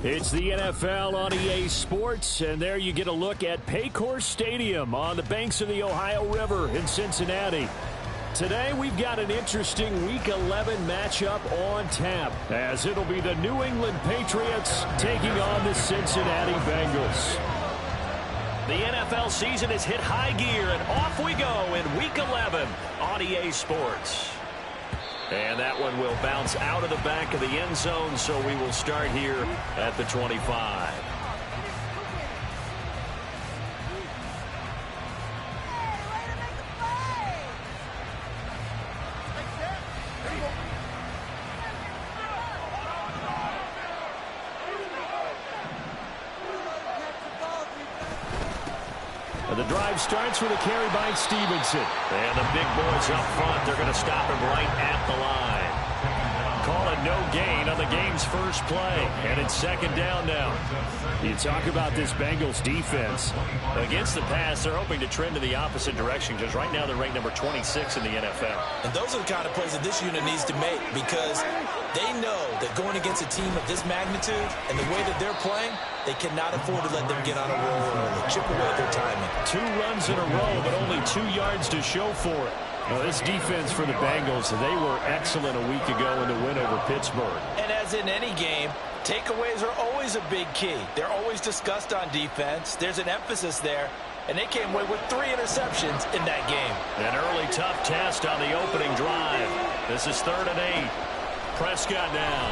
It's the NFL on EA Sports, and there you get a look at Paycor Stadium on the banks of the Ohio River in Cincinnati. Today, we've got an interesting Week 11 matchup on tap, as it'll be the New England Patriots taking on the Cincinnati Bengals. The NFL season has hit high gear, and off we go in Week 11 on EA Sports. And that one will bounce out of the back of the end zone, so we will start here at the 25. The drive starts with a carry by Stevenson. And the big boys up front, they're going to stop him right at the line. Call it no gain on the game's first play. And it's second down now. You talk about this Bengals defense. Against the pass, they're hoping to trend in the opposite direction because right now they're ranked number 26 in the NFL. And those are the kind of plays that this unit needs to make because they know that going against a team of this magnitude and the way that they're playing, they cannot afford to let them get on a roll or chip away at their timing. 2 runs in a row, but only 2 yards to show for it. Now, this defense for the Bengals, they were excellent a week ago in the win over Pittsburgh. And as in any game, takeaways are always a big key. They're always discussed on defense. There's an emphasis there, and they came away with 3 interceptions in that game. An early tough test on the opening drive. This is 3rd and 8. Prescott now.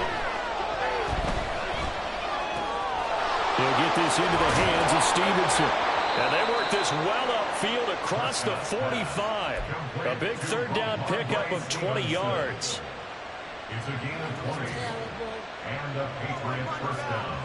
He'll get this into the hands of Stevenson. And they work this well upfield across the 45. A big 3rd down pickup of 20 yards. It's a gain of 20. And a Patriots first down.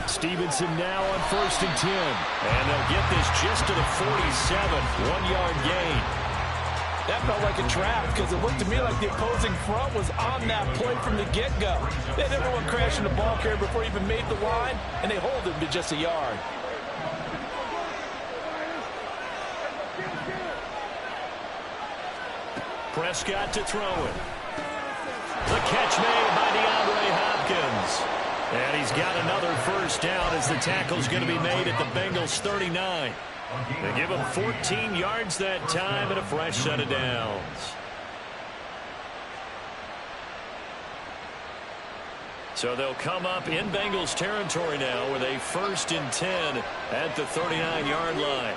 Stevenson now on 1st and 10. And they'll get this just to the 47. 1-yard gain. That felt like a trap because it looked to me like the opposing front was on that play from the get-go. They had everyone crashing the ball carrier before he even made the line, and they hold him to just a yard. Prescott to throw it. The catch made by DeAndre Hopkins. And he's got another first down as the tackle's going to be made at the Bengals 39. They give him 14 yards that time and a fresh set of downs. So they'll come up in Bengals territory now with a 1st and 10 at the 39-yard line.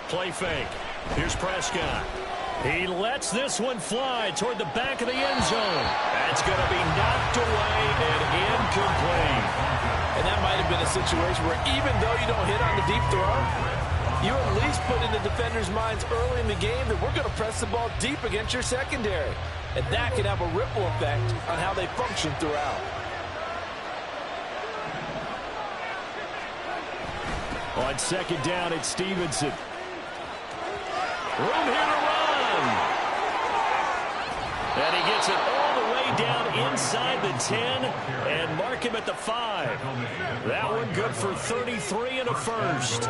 Play fake. Here's Prescott. He lets this one fly toward the back of the end zone. That's going to be knocked away and incomplete. And that might have been a situation where even though you don't hit on the deep throw, you at least put in the defenders' minds early in the game that we're going to press the ball deep against your secondary. And that can have a ripple effect on how they function throughout. On 2nd down, it's Stevenson. Room here to run. And he gets it all the way down inside the 10 and mark him at the 5. That one good for 33 and a first.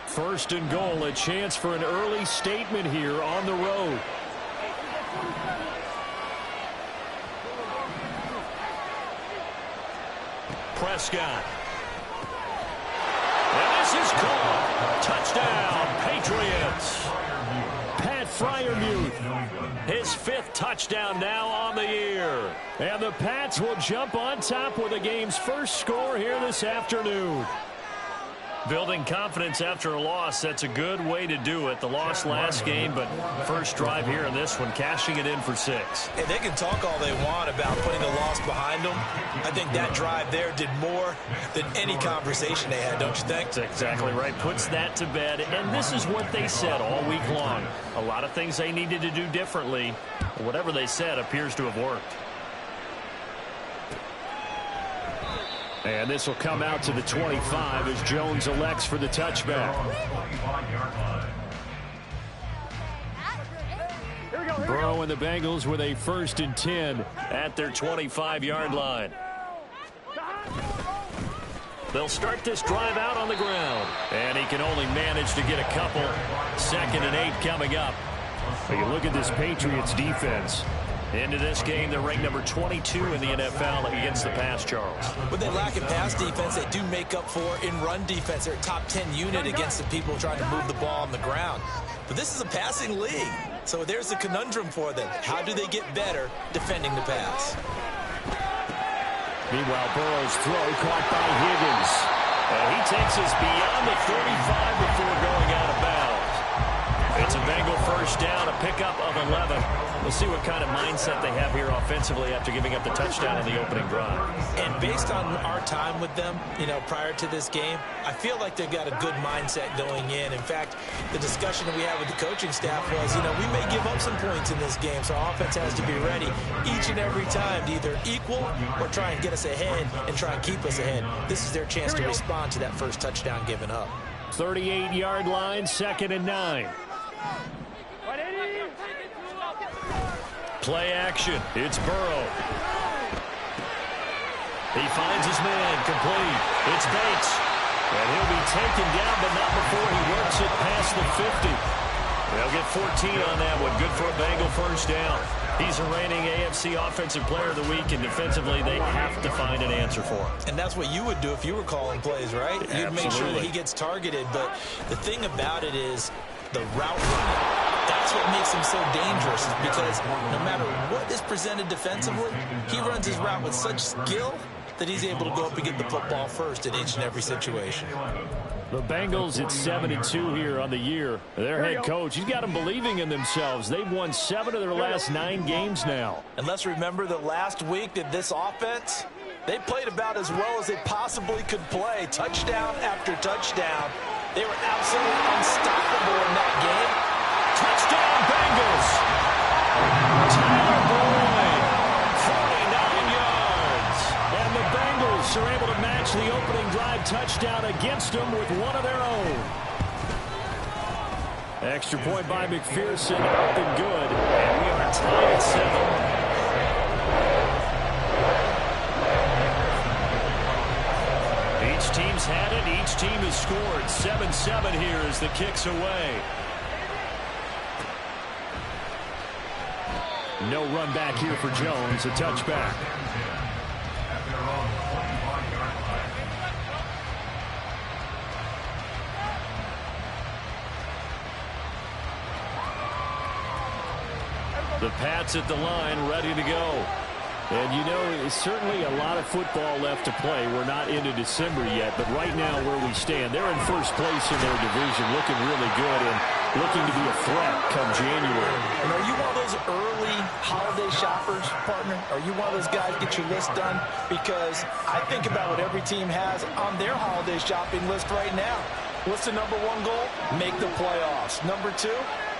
First and goal, a chance for an early statement here on the road. Prescott. And this is caught. Touchdown, Patriots. Pat Freiermuth, his 5th touchdown now on the year. And the Pats will jump on top with the game's first score here this afternoon. Building confidence after a loss, that's a good way to do it. The loss last game, but first drive here in this one, cashing it in for 6. And they can talk all they want about putting the loss behind them. I think that drive there did more than any conversation they had, don't you think? That's exactly right. Puts that to bed, and this is what they said all week long. A lot of things they needed to do differently. Whatever they said appears to have worked. And this will come out to the 25 as Jones elects for the touchback. Burrow and the Bengals with a 1st and 10 at their 25-yard line. They'll start this drive out on the ground. And he can only manage to get a couple. 2nd and 8 coming up. When you look at this Patriots defense. Into this game, they're ranked number 22 in the NFL against the pass, Charles. When they lack in pass defense, they do make up for in run defense. They're a top 10 unit against the people trying to move the ball on the ground. But this is a passing league. So there's a conundrum for them. How do they get better defending the pass? Meanwhile, Burrow's throw caught by Higgins. And he takes us beyond the 35 before going out of bounds. It's a Bengal 1st down, a pickup of 11. We'll see what kind of mindset they have here offensively after giving up the touchdown on the opening drive. And based on our time with them, prior to this game, I feel like they've got a good mindset going in. In fact, the discussion that we had with the coaching staff was, we may give up some points in this game, so our offense has to be ready each and every time to either equal or try and get us ahead and try and keep us ahead. This is their chance to respond to that first touchdown given up. 38-yard line, 2nd and 9. Play action. It's Burrow. He finds his man. Complete. It's Bates. And he'll be taken down, but not before he works it past the 50. They'll get 14 on that one. Good for a Bengal 1st down. He's a reigning AFC Offensive Player of the Week, and defensively they have to find an answer for him. And that's what you would do if you were calling plays, right? You'd make sure that he gets targeted. But the thing about it is the route running. That's what makes him so dangerous, because no matter what is presented defensively, he runs his route with such skill that he's able to go up and get the football first in each and every situation. The Bengals at 7-2 here on the year. Their head coach, he's got them believing in themselves. They've won 7 of their last 9 games now. And let's remember that last week that this offense, they played about as well as they possibly could play. Touchdown after touchdown. They were absolutely unstoppable in that game. Touchdown, Bengals. Tyler Boyd, 49 yards. And the Bengals are able to match the opening drive touchdown against them with one of their own. Extra point by McPherson, up and good. And we are tied at 7. Each team's had it. Each team has scored. 7-7 here as the kick's away. No run back here for Jones, a touchback. The Pats at the line, ready to go. And certainly a lot of football left to play. We're not into December yet, but right now where we stand, they're in 1st place in their division, looking really good and looking to be a threat come January. And are you one of those early holiday shoppers, partner? Are you one of those guys get your list done? Because I think about what every team has on their holiday shopping list right now. What's the number 1 goal? Make the playoffs. Number 2,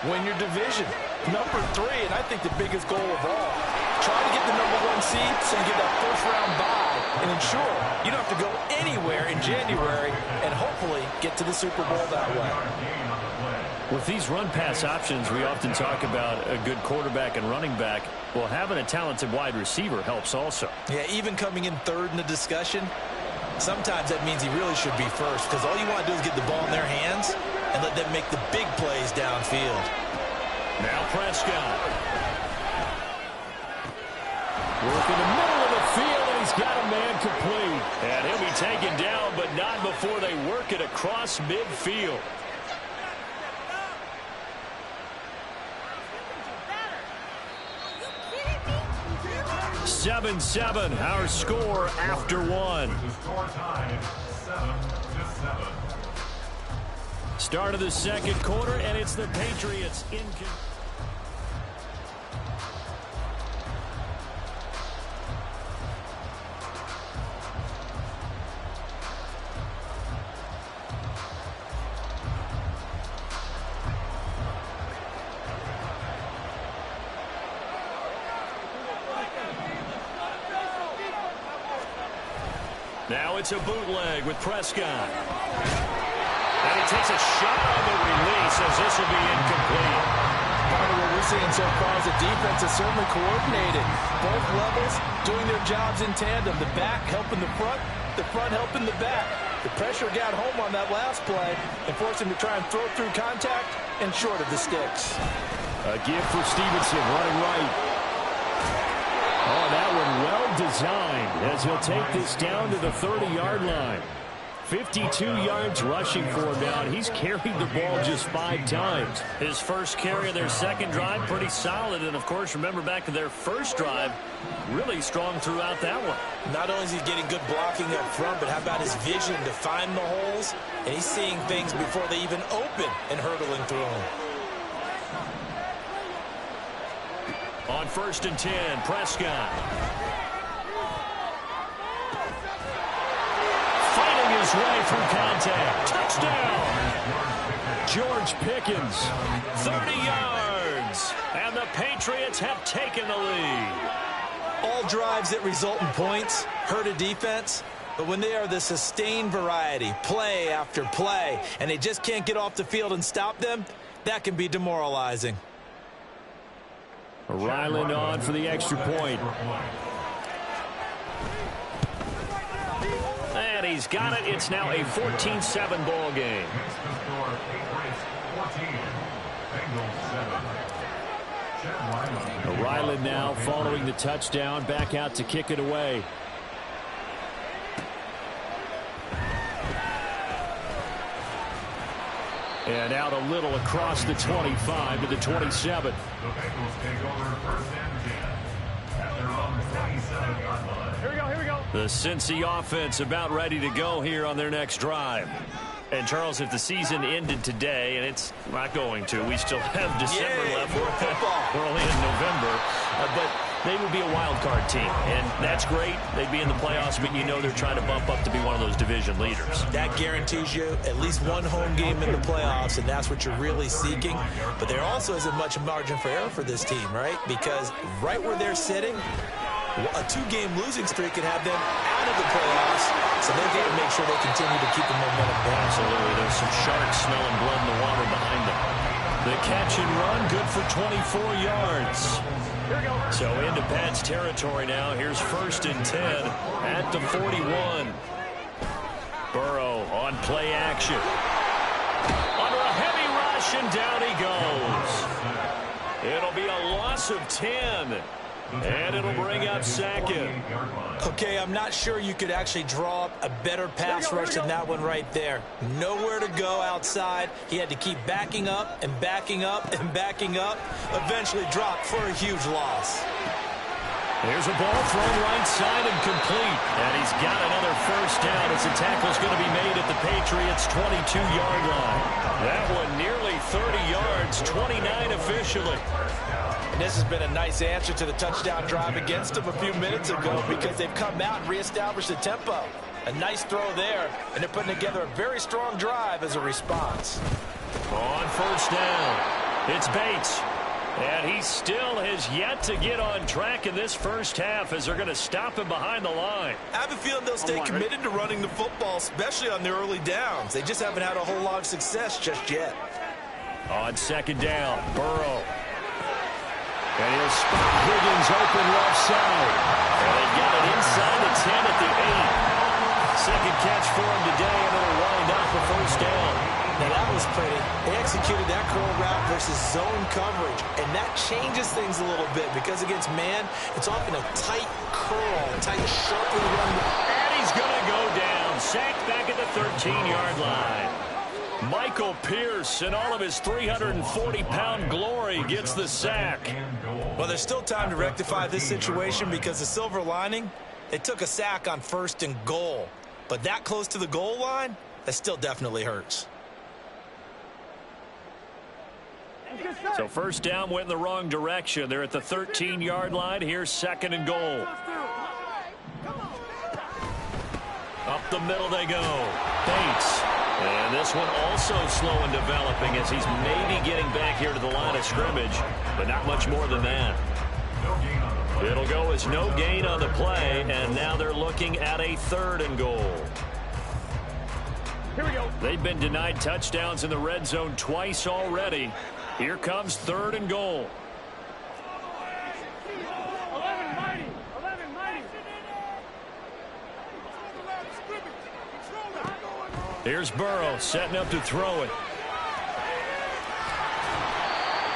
win your division. Number 3, and I think the biggest goal of all, try to get the number 1 seed so you get that 1st round bye and ensure you don't have to go anywhere in January and hopefully get to the Super Bowl that way. With these run-pass options, we often talk about a good quarterback and running back. Well, having a talented wide receiver helps also. Yeah, even coming in 3rd in the discussion, sometimes that means he really should be 1st, because all you want to do is get the ball in their hands and let them make the big plays downfield. Now Prescott. Work in the middle of the field, and he's got a man complete. And he'll be taken down, but not before they work it across midfield. 7-7, our score after 1. The score time, 7-7. Start of the 2nd quarter, and it's the Patriots in. Now it's a bootleg with Prescott. And he takes a shot on the release as this will be incomplete. Carter, what we're seeing so far is the defense is certainly coordinated. Both levels doing their jobs in tandem. The back helping the front helping the back. The pressure got home on that last play and forced him to try and throw through contact and short of the sticks. A give for Stevenson running right. Oh, that one well designed as he'll take this down to the 30-yard line. 52 yards rushing for him now, and he's carried the ball just 5 times. His first carry of their second drive, pretty solid. And, of course, remember back to their first drive, really strong throughout that one. Not only is he getting good blocking up front, but how about his vision to find the holes? And he's seeing things before they even open and hurdling through them. On 1st and 10, Prescott. Fighting his way through contact. Touchdown! George Pickens. 30 yards. And the Patriots have taken the lead. All drives that result in points hurt a defense, but when they are the sustained variety, play after play, and they just can't get off the field and stop them, that can be demoralizing. Ryland on for the extra point. And he's got it. It's now a 14-7 ball game. Ryland now following the touchdown, back out to kick it away. And out a little across the 25 to the 27. Here we go. The Cincy offense about ready to go here on their next drive. And, Charles, if the season ended today, and it's not going to, we still have December left. We're only in November. But they would be a wild card team, and that's great. They'd be in the playoffs, but you know they're trying to bump up to be one of those division leaders. That guarantees you at least one home game in the playoffs, and that's what you're really seeking. But there also isn't much margin for error for this team, right? Because right where they're sitting, a 2-game losing streak could have them out of the playoffs, so they've got to make sure they continue to keep the momentum going. Absolutely. There's some sharks smelling blood in the water behind them. The catch and run, good for 24 yards. So into Pat's territory now. Here's 1st and 10 at the 41. Burrow on play action. Under a heavy rush, and down he goes. It'll be a loss of 10. And it'll bring up Sackett. Okay, I'm not sure you could actually draw up a better pass rush than that one right there. Nowhere to go outside. He had to keep backing up and backing up and backing up. Eventually dropped for a huge loss. There's a ball thrown right side and complete. And he's got another first down as the tackle's going to be made at the Patriots' 22-yard line. That one nearly 30 yards, 29 officially. And this has been a nice answer to the touchdown drive against them a few minutes ago because they've come out and reestablished the tempo. A nice throw there, and they're putting together a very strong drive as a response. On 1st down, it's Bates. And he still has yet to get on track in this first half as they're going to stop him behind the line. I have a feeling they'll stay committed to running the football, especially on their early downs. They just haven't had a whole lot of success just yet. On 2nd down, Burrow. And he'll spot Higgins open left side. And they got it inside the 10 at the 8. Second catch for him today, and it'll wind up a 1st down. Now that was pretty. They executed that curl route versus zone coverage, and that changes things a little bit because against man, it's often a tight curl, tight, sharply run. And he's going to go down. Sacked back at the 13-yard line. Michael Pierce, in all of his 340-pound glory, gets the sack. Well, there's still time to rectify this situation because the silver lining, they took a sack on 1st and goal. But that close to the goal line, that still definitely hurts. So 1st down went in the wrong direction. They're at the 13-yard line. Here's 2nd and goal. Up the middle they go. Bates. And this one also slow in developing as he's maybe getting back here to the line of scrimmage, but not much more than that. It'll go as no gain on the play, and now they're looking at a 3rd and goal. Here we go. They've been denied touchdowns in the red zone twice already. Here comes 3rd and goal. Here's Burrow setting up to throw it.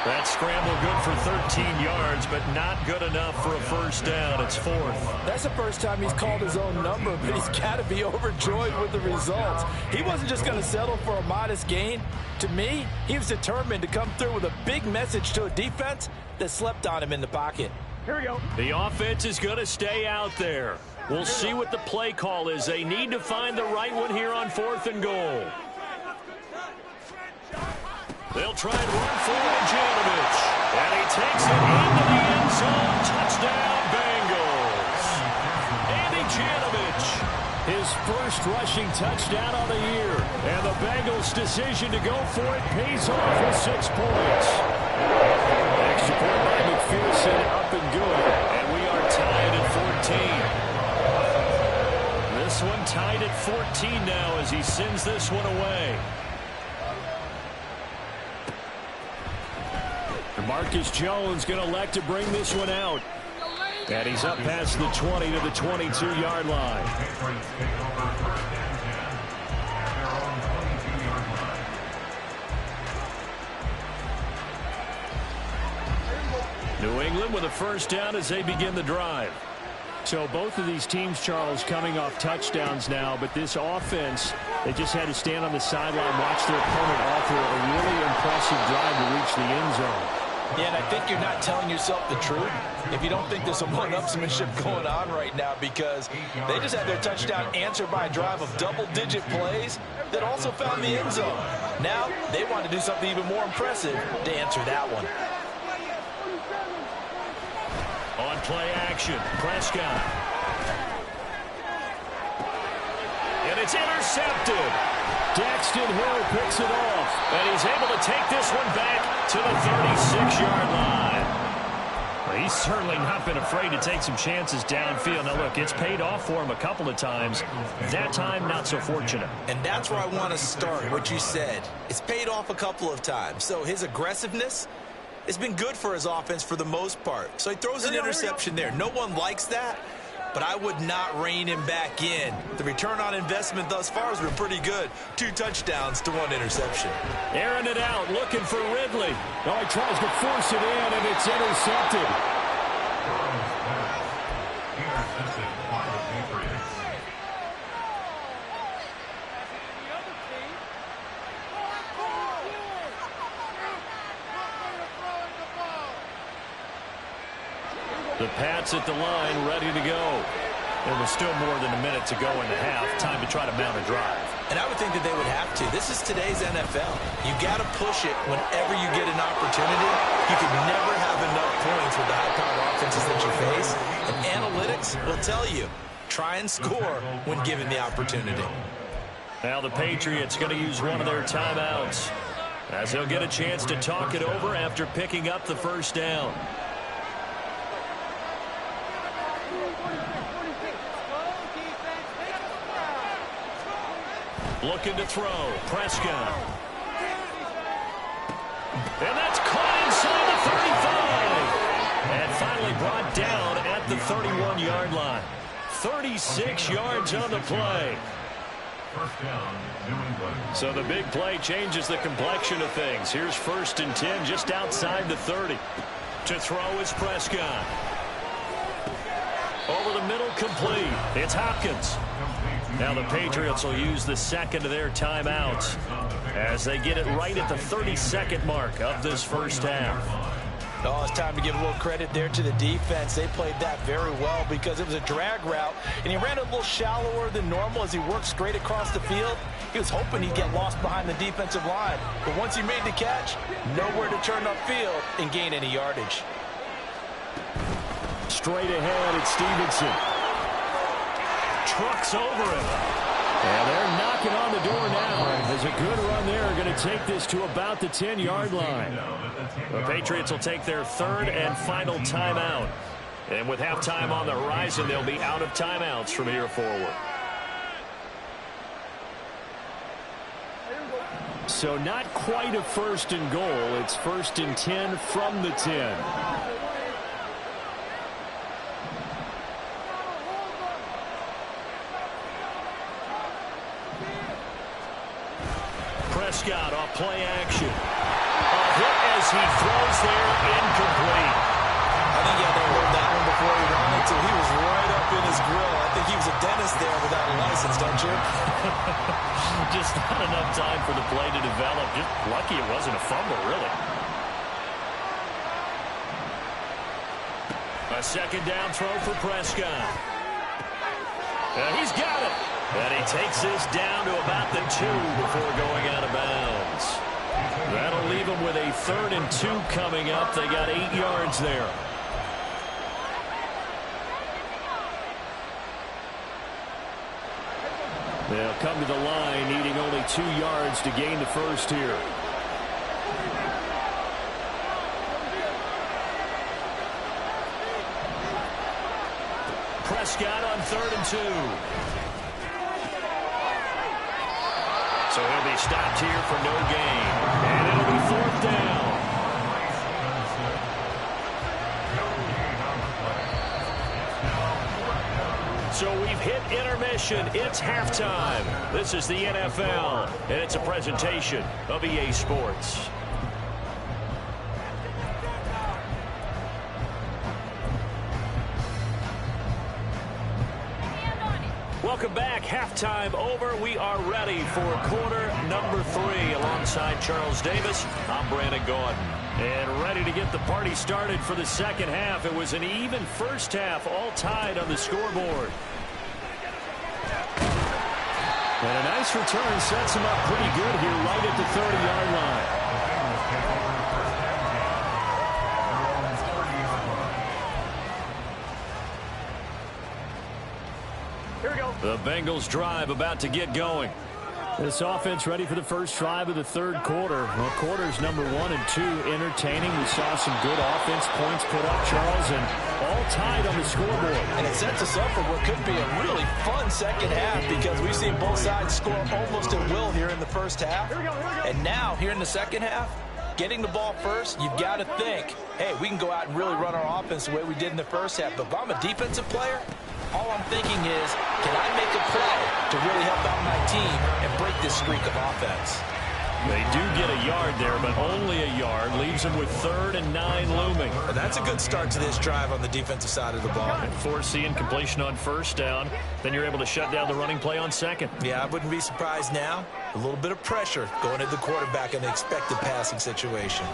That scramble good for 13 yards, but not good enough for a first down. It's 4th. That's the first time he's called his own number, but he's got to be overjoyed with the results. He wasn't just going to settle for a modest gain. To me, he was determined to come through with a big message to a defense that slept on him in the pocket. Here we go. The offense is going to stay out there. We'll see what the play call is. They need to find the right one here on 4th and goal. They'll try and run for Janovich. And he takes it into the end zone. Touchdown, Bengals. Andy Janovich. His first rushing touchdown of the year. And the Bengals' decision to go for it pays off with 6 points. Extra point by McPherson, up and good. And we are tied at 14. This one tied at 14 now as he sends this one away. Marcus Jones going to elect to bring this one out. And he's up past the 20 to the 22-yard line. New England with a first down as they begin the drive. So both of these teams, Charles, coming off touchdowns now, but this offense, they just had to stand on the sideline, watch their opponent offer a really impressive drive to reach the end zone. Yeah, and I think you're not telling yourself the truth if you don't think there's some one-upsmanship going on right now, because they just had their touchdown answered by a drive of double-digit plays that also found the end zone. Now they want to do something even more impressive to answer that one. On play action, Prescott. And it's intercepted. Daxton Hill picks it off. And he's able to take this one back to the 36-yard line. Well, he's certainly not been afraid to take some chances downfield. Now, look, it's paid off for him a couple of times. That time, not so fortunate. And that's where I want to start, what you said. It's paid off a couple of times. So his aggressiveness, it's been good for his offense for the most part. So he throws an interception there. No one likes that, but I would not rein him back in. The return on investment thus far has been pretty good. 2 touchdowns to 1 interception. Airing it out, looking for Ridley. Oh, he tries to force it in, and it's intercepted. Intercepted by the Patriots. The Pats at the line, ready to go. There was still more than a minute to go in the half. Time to try to mount a drive. And I would think that they would have to. This is today's NFL. You got to push it whenever you get an opportunity. You can never have enough points with the high-powered offenses that you face. And analytics will tell you, try and score when given the opportunity. Now the Patriots going to use one of their timeouts, as they'll get a chance to talk it over after picking up the first down. Looking to throw, Prescott. And that's caught inside the 35. And finally brought down at the 31-yard line. 36 yards on the play. First down, New England. So the big play changes the complexion of things. Here's 1st and 10 just outside the 30. To throw is Prescott. Over the middle, complete. It's Hopkins. Now the Patriots will use the second of their timeouts as they get it right at the 32nd mark of this first half. Oh, it's time to give a little credit there to the defense. They played that very well because it was a drag route, and he ran a little shallower than normal as he worked straight across the field. He was hoping he'd get lost behind the defensive line, but once he made the catch, nowhere to turn upfield and gain any yardage. Straight ahead, it's Stevenson. Trucks over him. And they're knocking on the door now. There's a good run there. Going to take this to about the 10-yard line. The Patriots will take their 3rd and final timeout. And with halftime on the horizon, they'll be out of timeouts from here forward. So not quite a first and goal. It's first and 10 from the 10. Prescott off play action. A hit as he throws there, incomplete. I think he had to hold that one before he wanted to. He was right up in his grill. I think he was a dentist there without a license, don't you? Just not enough time for the play to develop. Just lucky it wasn't a fumble, really. A second down throw for Prescott. He's got it. And he takes this down to about the 2 before going out of bounds. That'll leave him with a 3rd and 2 coming up. They got 8 yards there. They'll come to the line, needing only 2 yards to gain the first here. Prescott on 3rd and 2. So he'll be stopped here for no gain. And it'll be 4th down. So we've hit intermission. It's halftime. This is the NFL, and it's a presentation of EA Sports. Welcome back. Halftime over. We are ready for quarter number 3. Alongside Charles Davis, I'm Brandon Gordon. And ready to get the party started for the second half. It was an even first half, all tied on the scoreboard. And a nice return sets him up pretty good here right at the 30-yard line. The Bengals drive about to get going. This offense ready for the first drive of the third quarter. Well, quarters number 1 and 2 entertaining. We saw some good offense points put up, Charles, and all tied on the scoreboard. And it sets us up for what could be a really fun second half because we've seen both sides score almost at will here in the first half. And now, here in the second half, getting the ball first, you've got to think, hey, we can go out and really run our offense the way we did in the first half. But if I'm a defensive player, all I'm thinking is, can I make a play to really help out my team and break this streak of offense? They do get a yard there, but only a yard. Leaves them with 3rd and 9 looming. And that's a good start to this drive on the defensive side of the ball. And force the incompletion on first down. Then you're able to shut down the running play on second. Yeah, I wouldn't be surprised now. A little bit of pressure going at the quarterback in the expected passing situation.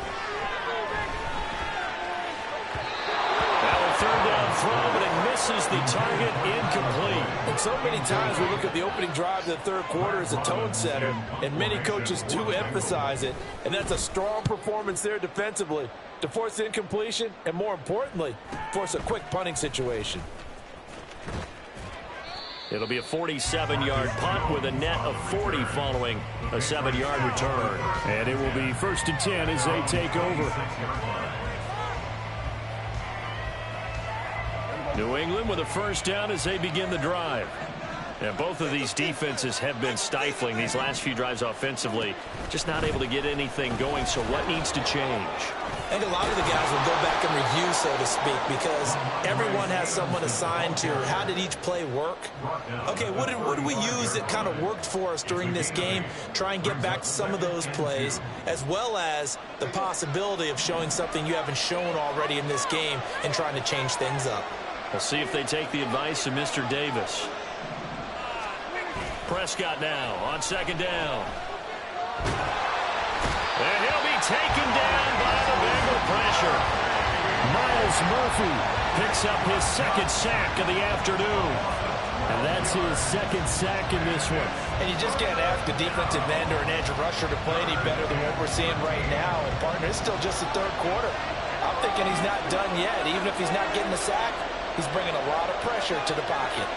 Third down throw, but it misses the target, incomplete. And so many times we look at the opening drive of the third quarter as a tone setter, and many coaches do emphasize it, and that's a strong performance there defensively to force incompletion and, more importantly, force a quick punting situation. It'll be a 47-yard punt with a net of 40 following a 7-yard return. And it will be 1st and 10 as they take over. New England with a first down as they begin the drive. And both of these defenses have been stifling these last few drives offensively. Just not able to get anything going, so what needs to change? I think a lot of the guys will go back and review, so to speak, because everyone has someone assigned to how did each play work. Okay, what did we use that kind of worked for us during this game? Try and get back to some of those plays, as well as the possibility of showing something you haven't shown already in this game and trying to change things up. We'll see if they take the advice of Mr. Davis. Prescott now on second down. And he'll be taken down by the Bengal pressure. Myles Murphy picks up his second sack of the afternoon. And that's his second sack in this one. And you just can't ask a defensive end or an edge rusher to play any better than what we're seeing right now. And, partner, it's still just the third quarter. I'm thinking he's not done yet. Even if he's not getting the sack, he's bringing a lot of pressure to the pocket.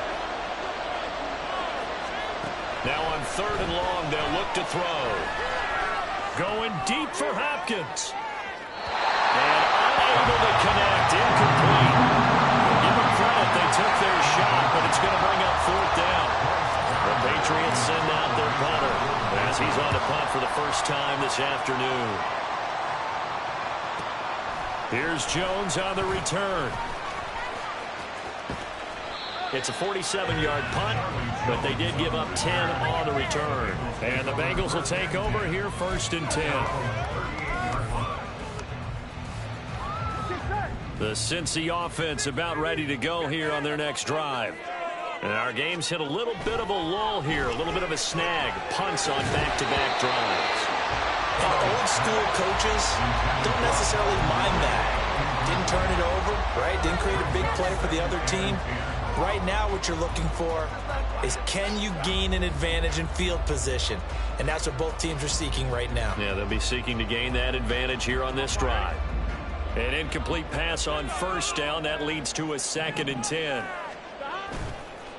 Now on third and long, they'll look to throw. Going deep for Hopkins. And unable to connect, incomplete. Give them credit, they took their shot, but it's going to bring up 4th down. The Patriots send out their punter. As as he's on to punt for the first time this afternoon. Here's Jones on the return. It's a 47-yard punt, but they did give up 10 on the return. And the Bengals will take over here, 1st and 10. The Cincy offense about ready to go here on their next drive. And our game's hit a little bit of a lull here, a little bit of a snag. Punts on back-to-back drives. Old school coaches don't necessarily mind that. Didn't turn it over, right? Didn't create a big play for the other team. Right now what you're looking for is, can you gain an advantage in field position? And that's what both teams are seeking right now. Yeah, they'll be seeking to gain that advantage here on this drive. An incomplete pass on 1st down. That leads to a 2nd and 10.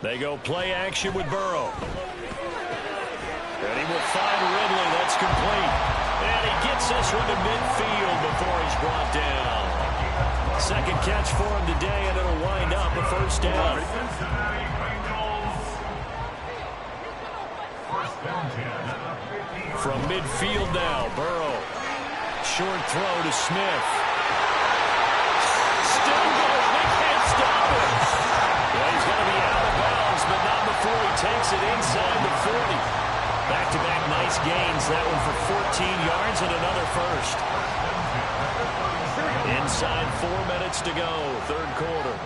They go play action with Burrow. And he will find Ridley. That's complete. And he gets this one to midfield before he's brought down. 2nd catch for him today, and it'll wind up a 1st down. From midfield now, Burrow. Short throw to Smith. Still going. They can't stop him. Well, he's going to be out of bounds, but not before he takes it inside the 40. Back-to-back nice gains. That one for 14 yards and another 1st. Inside 4 minutes to go, 3rd quarter.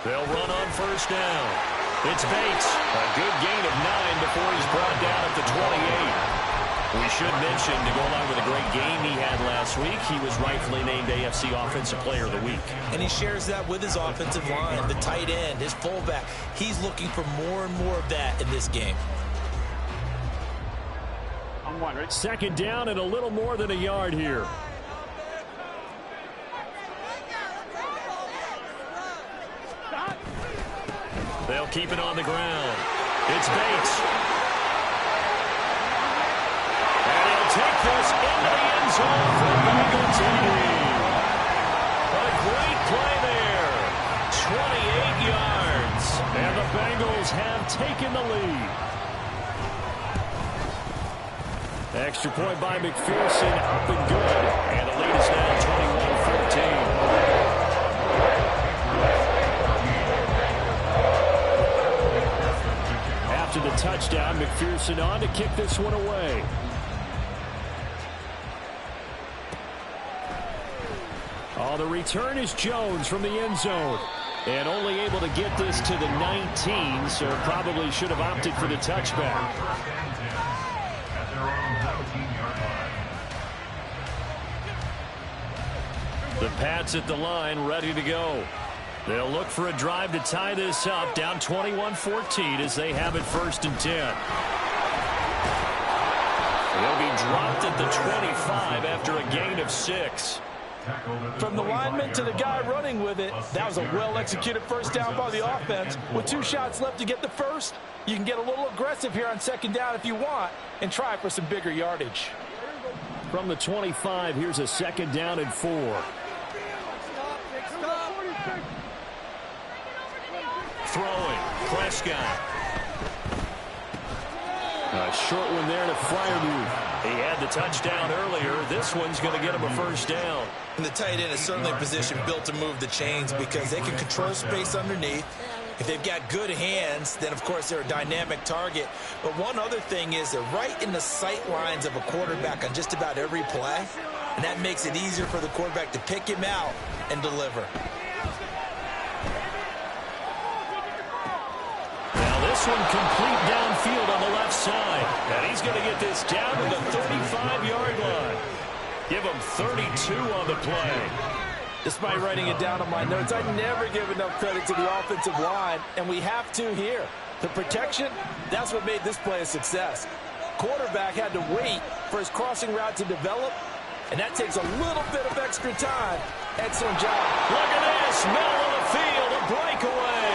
They'll run on 1st down. It's Bates. A good gain of 9 before he's brought down at the 28. We should mention, to go along with a great game he had last week, he was rightfully named AFC Offensive Player of the Week. And he shares that with his offensive line, the tight end, his fullback. He's looking for more and more of that in this game. 2nd down and a little more than a yard here. They'll keep it on the ground. It's Bates. And he'll take this into the end zone for the Bengals team. A great play there. 28 yards. And the Bengals have taken the lead. Extra point by McPherson, up and good. And the lead is now 21-14. After the touchdown, McPherson on to kick this one away. Oh, the return is Jones from the end zone. And only able to get this to the 19, so probably should have opted for the touchback. The Pats at the line, ready to go. They'll look for a drive to tie this up, down 21-14 as they have it 1st and 10. They'll be dropped at the 25 after a gain of 6. From the lineman to the guy running with it, that was a well-executed 1st down by the offense. With 2 shots left to get the 1st, you can get a little aggressive here on 2nd down if you want and try for some bigger yardage. From the 25, here's a 2nd down and 4. Throwing, Prescott. A short one there to Freiermuth. He had the touchdown earlier. This one's going to get him a 1st down. And the tight end is certainly a position built to move the chains because they can control space underneath. If they've got good hands, then, of course, they're a dynamic target. But one other thing is they're right in the sight lines of a quarterback on just about every play. And that makes it easier for the quarterback to pick him out and deliver. This one complete downfield on the left side. And he's going to get this down to the 35-yard line. Give him 32 on the play. Despite writing it down on my notes, I never give enough credit to the offensive line, and we have to here. The protection, that's what made this play a success. Quarterback had to wait for his crossing route to develop, and that takes a little bit of extra time. Excellent job. Look at this. Middle of the field, a breakaway.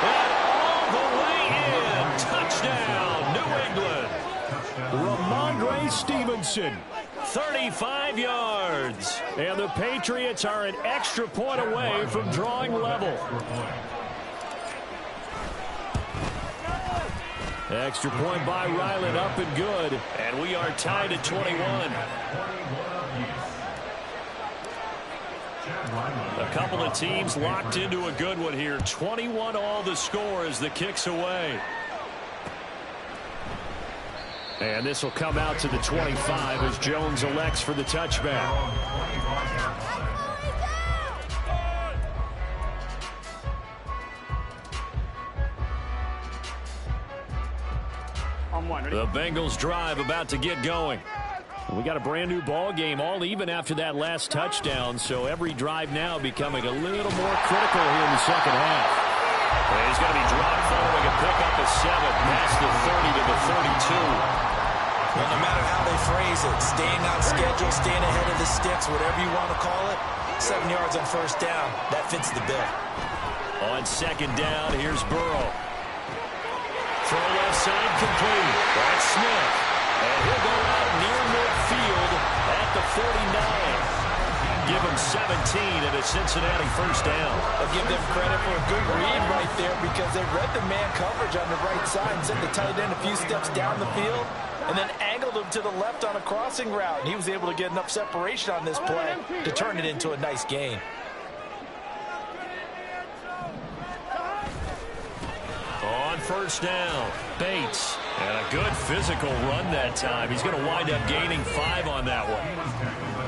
And all the way in. Touchdown, New England. Ramondre Stevenson. 35 yards. And the Patriots are an extra point away from drawing level. Extra point by Ryland, up and good. And we are tied at 21. A couple of teams locked into a good one here. 21 all the score as the kick's away. And this will come out to the 25 as Jones elects for the touchback. The Bengals drive about to get going. We got a brand new ball game, all even after that last touchdown, so every drive now becoming a little more critical here in the second half. And he's going to be dropped following a pickup of 7 past the 30 to the 32. Well, no matter how they phrase it, staying on schedule, staying ahead of the sticks, whatever you want to call it, 7 yards on first down, that fits the bill. On second down, here's Burrow. Throw left side complete. That's Smith. And he'll go out near midfield at the 49. Give him 17 at a Cincinnati first down. I'll give them credit for a good read right there because they read the man coverage on the right side and sent the tight end a few steps down the field and then angled him to the left on a crossing route. And he was able to get enough separation on this play to turn it into a nice gain. On first down, Bates. And a good physical run that time. He's going to wind up gaining 5 on that one.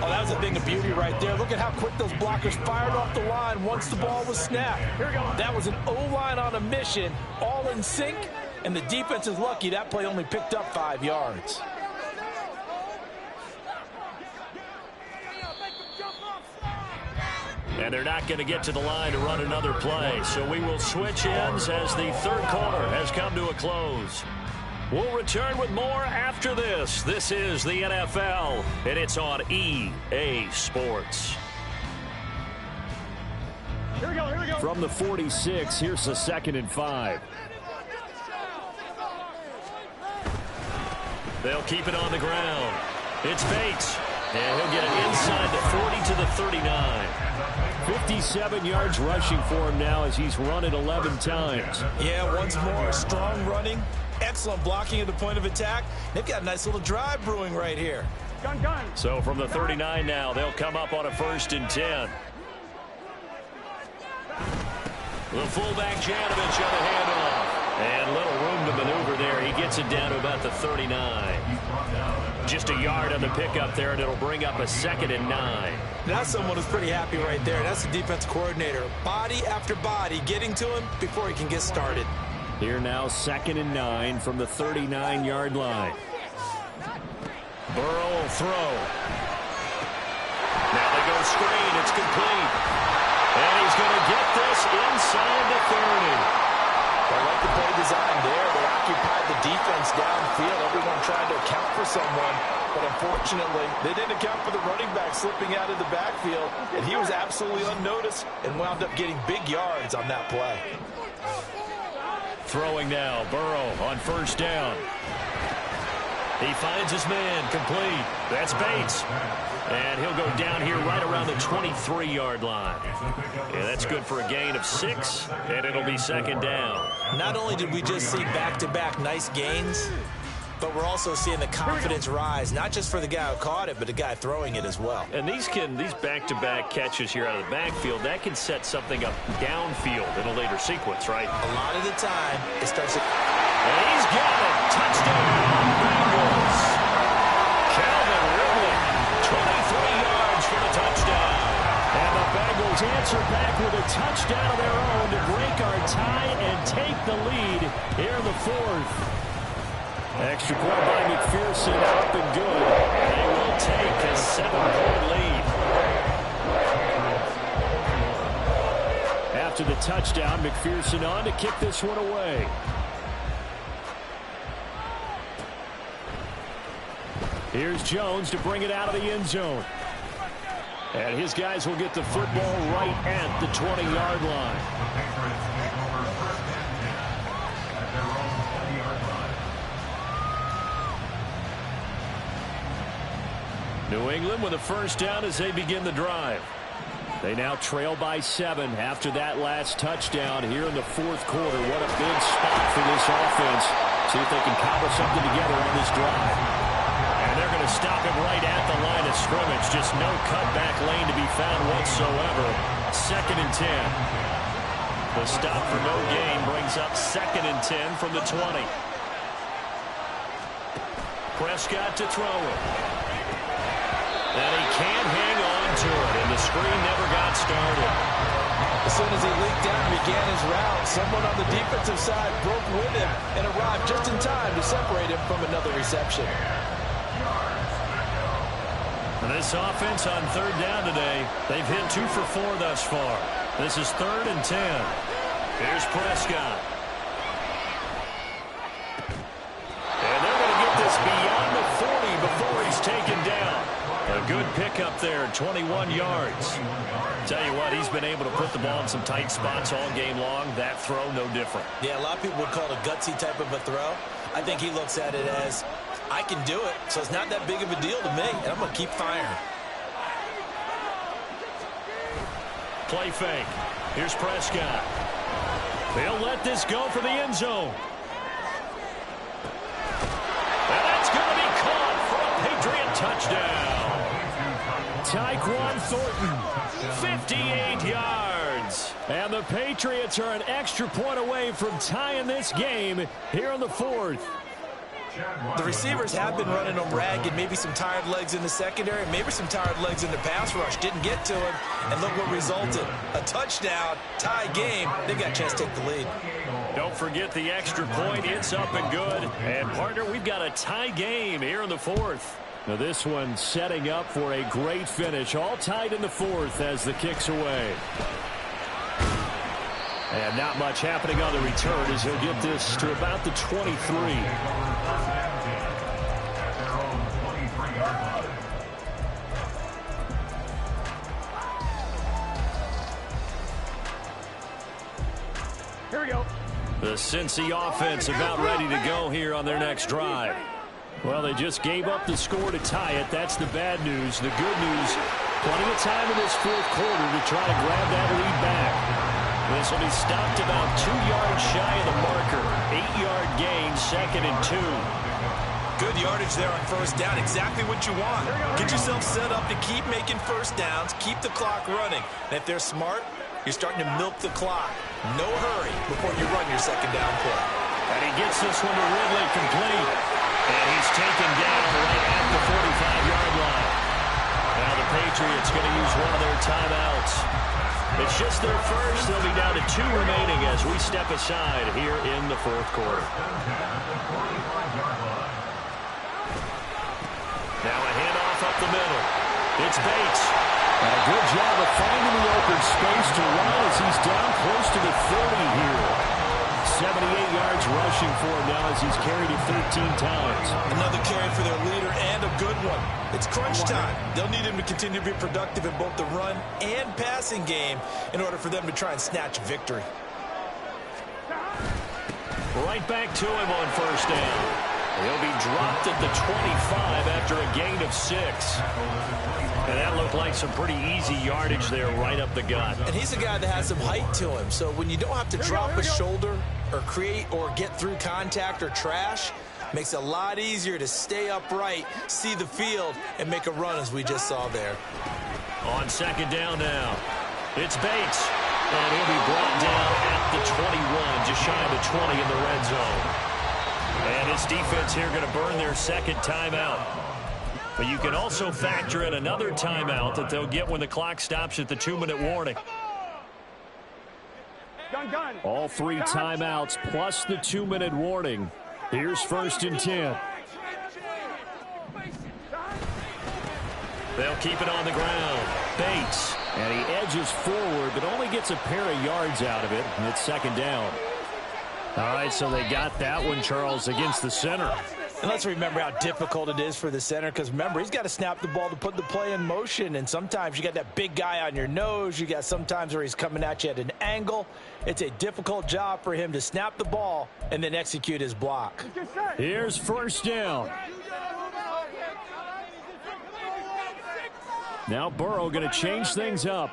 Oh, that was a thing of beauty right there. Look at how quick those blockers fired off the line once the ball was snapped. That was an O-line on a mission, all in sync, and the defense is lucky that play only picked up 5 yards. And they're not going to get to the line to run another play. So we will switch ends as the third quarter has come to a close. We'll return with more after this. This is the NFL, and it's on EA Sports. Here we go. From the 46, here's the 2nd and 5. They'll keep it on the ground. It's Bates. And he'll get it inside the 40 to the 39. 57 yards rushing for him now as he's run it 11 times. Yeah, once more, strong running, excellent blocking at the point of attack. They've got a nice little drive brewing right here. Gun. So from the 39 now, they'll come up on a 1st and 10. The fullback Janovich on the handoff. And little room to maneuver there. He gets it down to about the 39. Just a yard on the pickup there, and it'll bring up a 2nd and 9. That's someone who's pretty happy right there. That's the defense coordinator. Body after body getting to him before he can get started. Here now, 2nd and 9 from the 39-yard line. Burrow will throw. Now they go screen. It's complete. And he's going to get this inside the 30. I like the play design there. They occupied the defense downfield. Everyone trying to account for someone. But unfortunately, they didn't account for the running back slipping out of the backfield. And he was absolutely unnoticed and wound up getting big yards on that play. Throwing now. Burrow on first down. He finds his man complete. That's Bates. And he'll go down here right around the 23-yard line. Yeah, that's good for a gain of 6, and it'll be 2nd down. Not only did we just see back-to-back nice gains, but we're also seeing the confidence rise, not just for the guy who caught it, but the guy throwing it as well. And these back-to-back catches here out of the backfield, that can set something up downfield in a later sequence, right? A lot of the time, it starts to... And he's got it. Touchdown, Bengals. Calvin Ridley, 23 yards for the touchdown. And the Bengals answer back with a touchdown of their own to break our tie and take the lead here in the 4th. Extra point by McPherson, up and good. They will take a 7-point lead. After the touchdown, McPherson on to kick this one away. Here's Jones to bring it out of the end zone. And his guys will get the football right at the 20-yard line. New England with a first down as they begin the drive. They now trail by 7 after that last touchdown here in the fourth quarter. What a big spot for this offense. See if they can cobble something together on this drive. And they're going to stop it right at the line of scrimmage. Just no cutback lane to be found whatsoever. 2nd and 10. The stop for no gain brings up 2nd and 10 from the 20. Prescott to throw it. And he can't hang on to it, and the screen never got started. As soon as he leaked out and began his route, someone on the defensive side broke with him and arrived just in time to separate him from another reception. And this offense on 3rd down today, they've hit 2 for 4 thus far. This is 3rd and 10. Here's Prescott. And they're going to get this beyond the 40 before he's taken down. A good pickup there, 21 yards. Tell you what, he's been able to put the ball in some tight spots all game long. That throw, no different. Yeah, a lot of people would call it a gutsy type of a throw. I think he looks at it as, I can do it, so it's not that big of a deal to me, and I'm going to keep firing. Play fake. Here's Prescott. They'll let this go for the end zone. And that's going to be caught for a Patriot touchdown. Tyquan Thornton, 58 yards. And the Patriots are an extra point away from tying this game here in the 4th. The receivers have been running them ragged, maybe some tired legs in the secondary, maybe some tired legs in the pass rush. Didn't get to him, and look what resulted. A touchdown, tie game. They've got a chance to take the lead. Don't forget the extra point. It's up and good. And, partner, we've got a tie game here in the 4th. Now this one setting up for a great finish. All tied in the 4th as the kick's away. And not much happening on the return as he'll get this to about the 23. Here we go. The Cincy offense about ready to go here on their next drive. Well, they just gave up the score to tie it. That's the bad news. The good news, plenty of time in this fourth quarter to try to grab that lead back. This will be stopped about 2 yards shy of the marker. 8-yard gain, 2nd and 2. Good yardage there on 1st down. Exactly what you want. Get yourself set up to keep making 1st downs, keep the clock running. And if they're smart, you're starting to milk the clock. No hurry before you run your 2nd down play. And he gets this one to Ridley complete. And he's taken down right at the 45-yard line. Now the Patriots going to use one of their timeouts. It's just their first. They'll be down to 2 remaining as we step aside here in the 4th quarter. Now a handoff up the middle. It's Bates. And a good job of finding the open space to run as he's down close to the 30 here. 78 yards rushing for him now as he's carried it 13 times. Another carry for their leader and a good one. It's crunch time. They'll need him to continue to be productive in both the run and passing game in order for them to try and snatch victory. Right back to him on 1st down. He'll be dropped at the 25 after a gain of 6. And that looked like some pretty easy yardage there right up the gut. And he's a guy that has some height to him, so when you don't have to drop a shoulder or create or get through contact or trash, makes it a lot easier to stay upright, see the field, and make a run as we just saw there. On 2nd down now, it's Bates. And he'll be brought down at the 21, just shy of the 20 in the red zone. And his defense here going to burn their 2nd timeout. But you can also factor in another timeout that they'll get when the clock stops at the 2-minute warning. All 3 timeouts plus the 2-minute warning. Here's 1st and 10. They'll keep it on the ground. Bates. And he edges forward, but only gets a pair of yards out of it. And it's 2nd down. All right, so they got that one, Charles, against the center. And let's remember how difficult it is for the center, because remember, he's got to snap the ball to put the play in motion, and sometimes you got that big guy on your nose. You got sometimes where he's coming at you at an angle. It's a difficult job for him to snap the ball and then execute his block. Here's 1st down. Now Burrow going to change things up.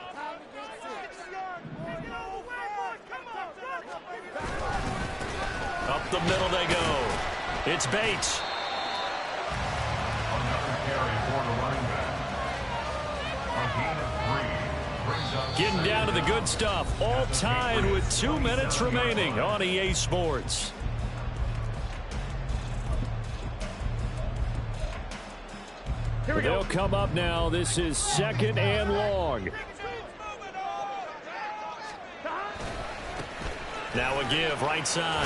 Up the middle they go. It's Bates. Another carry for the running back. A gain of 3 brings up Getting down to the good stuff. All tied with 2 minutes remaining on EA Sports. They'll come up now. This is 2nd and long. Now a give right side.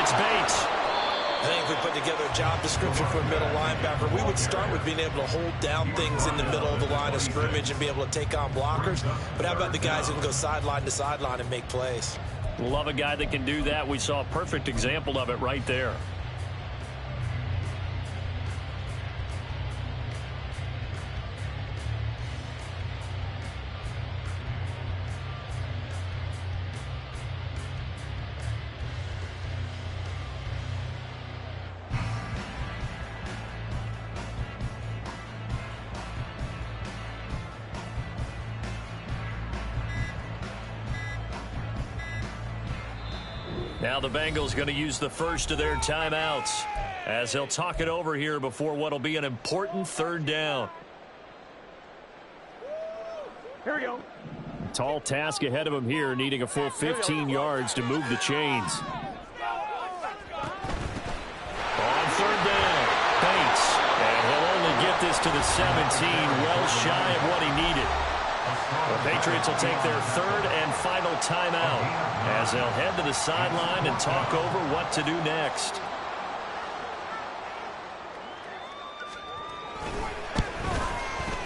It's Bates. I think if we put together a job description for a middle linebacker, we would start with being able to hold down things in the middle of the line of scrimmage and be able to take on blockers. But how about the guys who can go sideline to sideline and make plays? Love a guy that can do that. We saw a perfect example of it right there. Now the Bengals going to use the first of their timeouts as they'll talk it over here before what will be an important 3rd down. Here we go. Tall task ahead of him here, needing a full 15 yards to move the chains. On 3rd down, Bates. And he'll only get this to the 17, well shy of what he needed. The Patriots will take their 3rd and final timeout as they'll head to the sideline and talk over what to do next.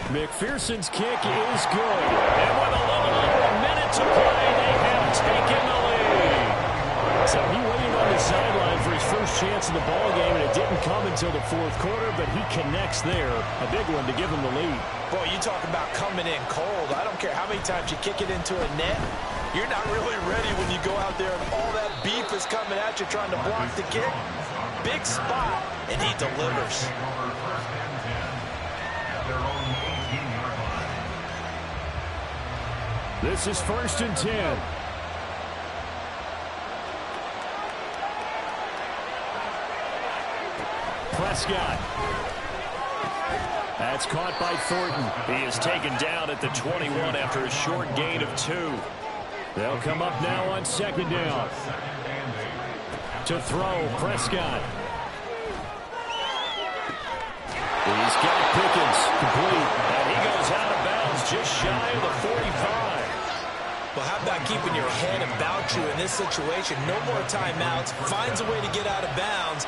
McPherson's kick is good. And with a little over a minute to play, they have taken the lead. So he waited on the sideline for his first chance in the ballgame, and it didn't come until the 4th quarter, but he connects there. A big one to give him the lead. Boy, you talk about coming in cold. I don't care how many times you kick it into a net. You're not really ready when you go out there and all that beef is coming at you trying to block the kick. Big spot, and he delivers. This is 1st and 10. Prescott. That's caught by Thornton. He is taken down at the 21 after a short gain of 2. They'll come up now on 2nd down. To throw, Prescott. He's got Pickens, complete. And he goes out of bounds just shy of the 45. Well, how about keeping your head about you in this situation? No more timeouts. Finds a way to get out of bounds.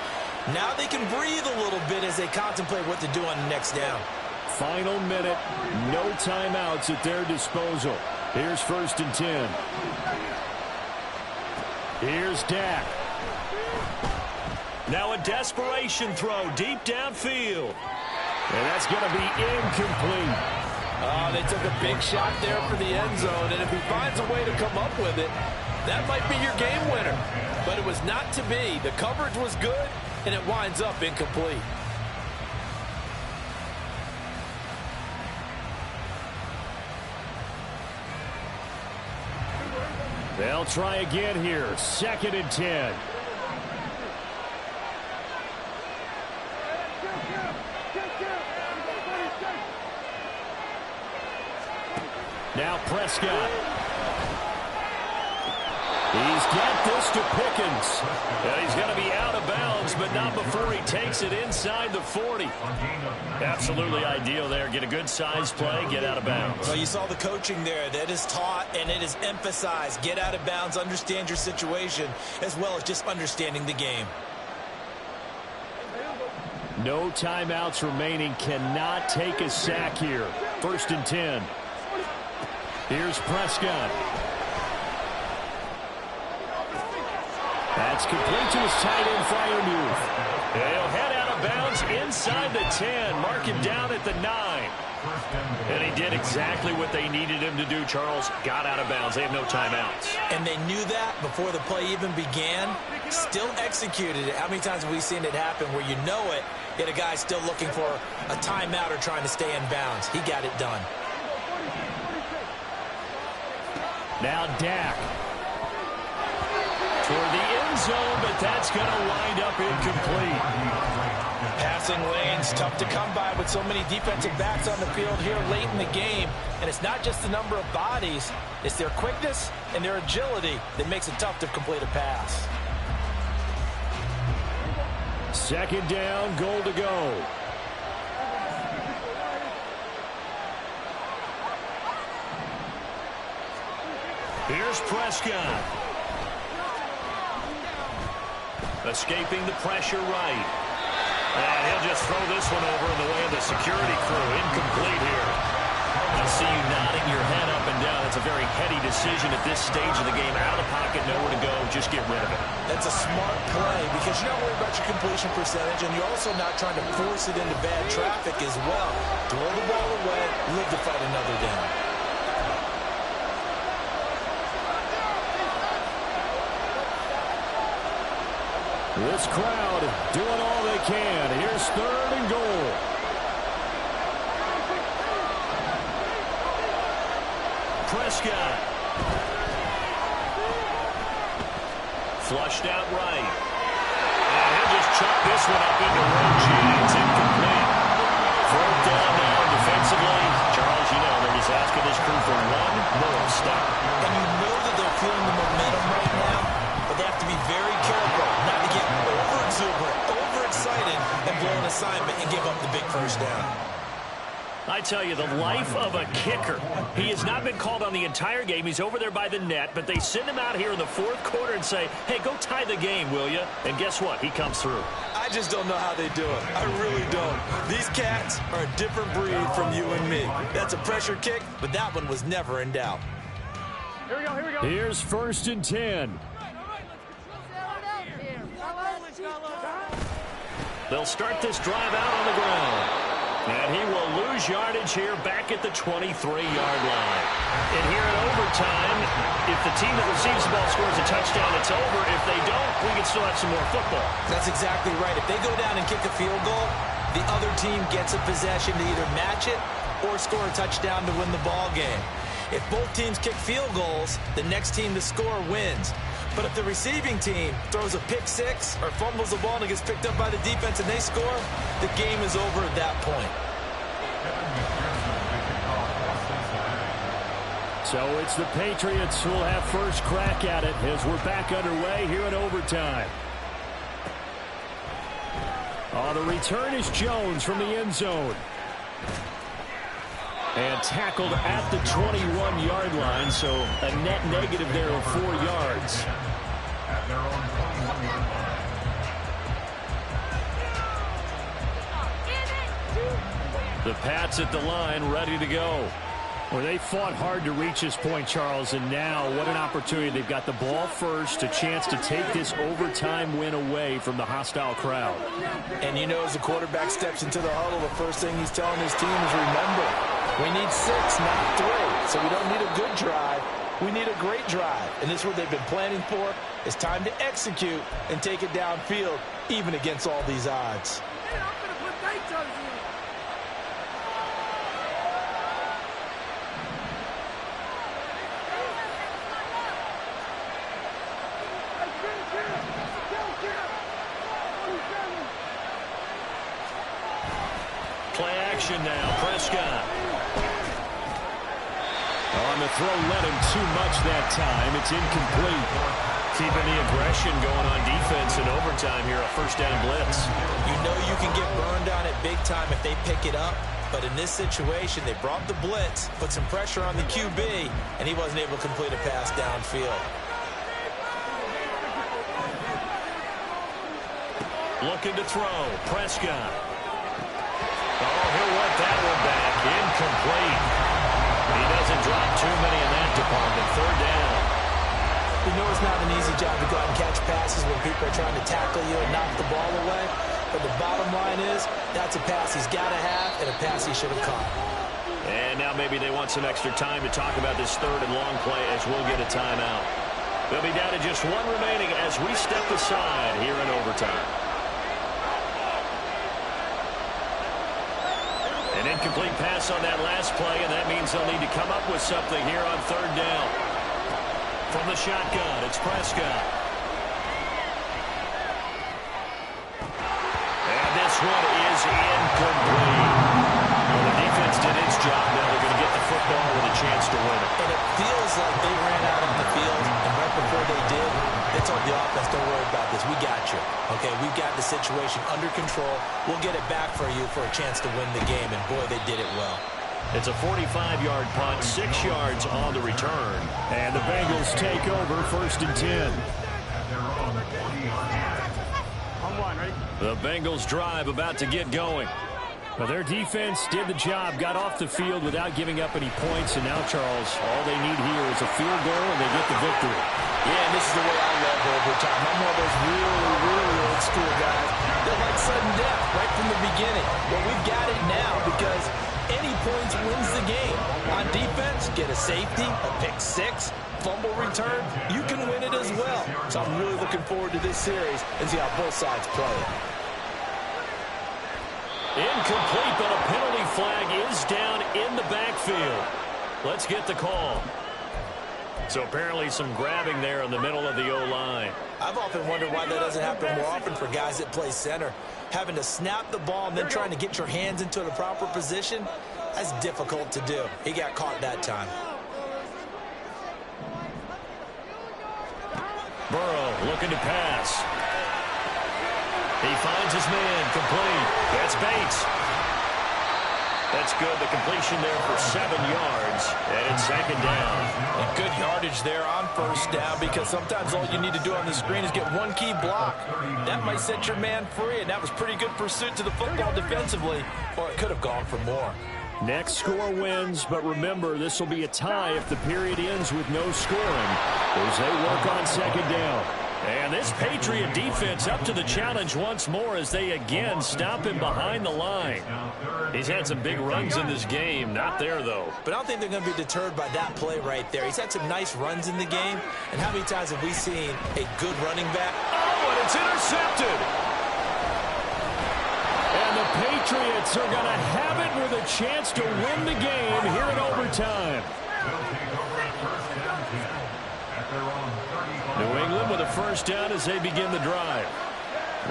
Now they can breathe a little bit as they contemplate what to do on the next down. Final minute, no timeouts at their disposal. Here's 1st and 10. Here's Dak. Now a desperation throw deep downfield. And that's going to be incomplete. Oh, they took a big shot there for the end zone, and if he finds a way to come up with it, that might be your game winner. But it was not to be. The coverage was good, and it winds up incomplete. They'll try again here. 2nd and 10. Now Prescott. He's got this to Pickens. And he's going to be out of bounds, but not before he takes it inside the 40. Absolutely ideal there. Get a good size play, get out of bounds. Well, you saw the coaching there. That is taught and it is emphasized. Get out of bounds, understand your situation, as well as just understanding the game. No timeouts remaining. Cannot take a sack here. 1st and 10. Here's Prescott. That's complete to his tight end Freiermuth. He'll head out of bounds inside the 10. Mark him down at the 9. And he did exactly what they needed him to do, Charles. Got out of bounds. They have no timeouts. And they knew that before the play even began. Still executed it. How many times have we seen it happen where you know it, yet a guy's still looking for a timeout or trying to stay in bounds? He got it done. Now Dak. Toward the end end zone, but that's going to wind up incomplete. Passing lanes, tough to come by with so many defensive backs on the field here late in the game. And it's not just the number of bodies, it's their quickness and their agility that makes it tough to complete a pass. Second down, goal to go. Here's Prescott. Escaping the pressure right. And he'll just throw this one over in the way of the security crew. Incomplete here. I see you nodding your head up and down. It's a very heady decision at this stage of the game. Out of the pocket, nowhere to go. Just get rid of it. That's a smart play because you're not worried about your completion percentage, and you're also not trying to force it into bad traffic as well. Throw the ball away, live to fight another down. This crowd doing all they can. Here's third and goal. Prescott. Flushed out right. And he'll just chuck this one up into range. It's incomplete. Fourth down now defensively. Charles, you know, they're just asking this crew for one more stop. And you know that they're feeling the momentum right now, but they have to be very careful not to get over-exuberant, overexcited, and blow an assignment and give up the big first down. I tell you, the life of a kicker. He has not been called on the entire game. He's over there by the net, but they send him out here in the fourth quarter and say, hey, go tie the game, will you? And guess what? He comes through. I just don't know how they do it. I really don't. These cats are a different breed from you and me. That's a pressure kick, but that one was never in doubt. Here we go. Here's first and 10. They'll start this drive out on the ground. And he will lose yardage here back at the 23-yard line. And here in overtime, if the team that receives the ball scores a touchdown, it's over. If they don't, we can still have some more football. That's exactly right. If they go down and kick a field goal, the other team gets a possession to either match it or score a touchdown to win the ball game. If both teams kick field goals, the next team to score wins. But if the receiving team throws a pick six or fumbles the ball and it gets picked up by the defense and they score, the game is over at that point. So it's the Patriots who will have first crack at it as we're back underway here in overtime. On the return is Jones from the end zone. And tackled at the 21-yard line, so a net negative there of 4 yards. At their own 21-yard line. The Pats at the line, ready to go. Well, they fought hard to reach this point, Charles, and now what an opportunity. They've got the ball first, a chance to take this overtime win away from the hostile crowd. And you know, as the quarterback steps into the huddle, the first thing he's telling his team is, remember, we need 6, not 3. So we don't need a good drive. We need a great drive. And this is what they've been planning for. It's time to execute and take it downfield, even against all these odds. Play action now, Prescott. On the throw, led him too much that time. It's incomplete. Keeping the aggression going on defense in overtime here, a first down blitz. You know you can get burned on it big time if they pick it up, but in this situation, they brought the blitz, put some pressure on the QB, and he wasn't able to complete a pass downfield. Looking to throw, Prescott. Oh, he'll want that one back. Incomplete. He doesn't drop too many in that department. Third down. You know it's not an easy job to go out and catch passes when people are trying to tackle you and knock the ball away. But the bottom line is, that's a pass he's got to have and a pass he should have caught. And now maybe they want some extra time to talk about this third and long play as we'll get a timeout. They'll be down to just one remaining as we step aside here in overtime. An incomplete pass on that last play, and that means they'll need to come up with something here on third down. From the shotgun, it's Prescott. one is incomplete. Well, the defense did its job. Now they're going to get the football with a chance to win it. And it feels like they ran out on the field, and right before they did, they told the offense, don't worry about this. We got you. Okay, we've got the situation under control. We'll get it back for you for a chance to win the game, and boy, they did it well. It's a 45-yard punt, 6 yards on the return. And the Bengals take over 1st and 10. The Bengals drive about to get going. Well, their defense did the job, got off the field without giving up any points, and now, Charles, all they need here is a field goal, and they get the victory. Yeah, and this is the way I love overtime. I'm one of those really old school guys that like sudden death right from the beginning. Well, we've got it now because any points wins the game. On defense, get a safety, a pick six, fumble return, you can win it as well. So I'm really looking forward to this series and see how both sides play it. Incomplete, but a penalty flag is down in the backfield. Let's get the call. So apparently some grabbing there in the middle of the O-line. I've often wondered why that doesn't happen more often for guys that play center. Having to snap the ball and then trying to get your hands into the proper position, that's difficult to do. He got caught that time. Burrow looking to pass. He finds his man, complete. That's Bates. That's good. The completion there for 7 yards, and it's 2nd down. And good yardage there on 1st down because sometimes all you need to do on the screen is get one key block. That might set your man free, and that was pretty good pursuit to the football defensively, or it could have gone for more. Next score wins, but remember, this will be a tie if the period ends with no scoring as they work on 2nd down. And this Patriot defense up to the challenge once more as they again stop him behind the line. He's had some big runs in this game. Not there, though. But I don't think they're going to be deterred by that play right there. He's had some nice runs in the game. And how many times have we seen a good running back? Oh, and it's intercepted. And the Patriots are going to have it with a chance to win the game here in overtime. New England with a 1st down as they begin the drive.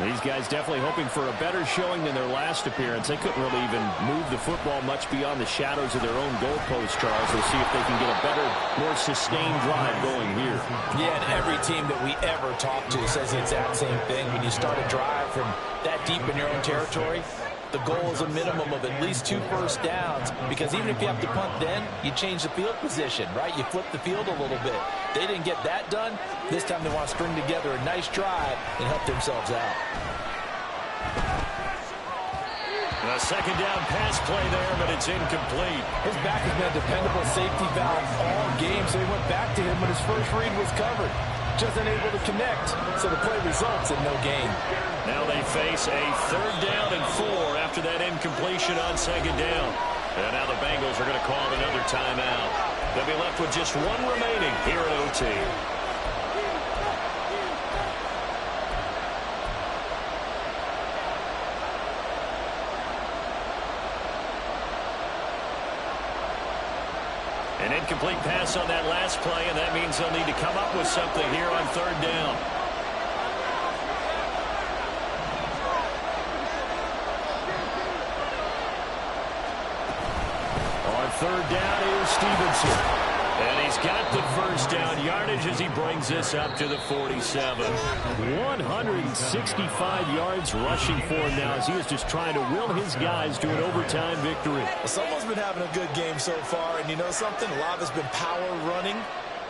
These guys definitely hoping for a better showing than their last appearance. They couldn't really even move the football much beyond the shadows of their own goalpost, Charles. We'll see if they can get a better, more sustained drive going here. Yeah, and every team that we ever talk to says the exact same thing. When you start a drive from that deep in your own territory, the goal is a minimum of at least 2 first downs, because even if you have to punt then, you change the field position, right? You flip the field a little bit. They didn't get that done. This time they want to string together a nice drive and help themselves out. A 2nd down pass play there, but it's incomplete. His back has been a dependable safety valve all game, so he went back to him when his first read was covered. Just unable to connect, so the play results in no gain. Now they face a 3rd down and 4 after that incompletion on 2nd down. And now the Bengals are going to call another timeout. They'll be left with just 1 remaining here at OT. An incomplete pass on that last play, and that means they'll need to come up with something here on 3rd down. On 3rd down, here's Stevenson. And he's got the 1st down yardage as he brings this up to the 47. 165 yards rushing for him now as he is just trying to will his guys to an overtime victory. Well, someone's been having a good game so far, and you know something? A lot of it's been power running.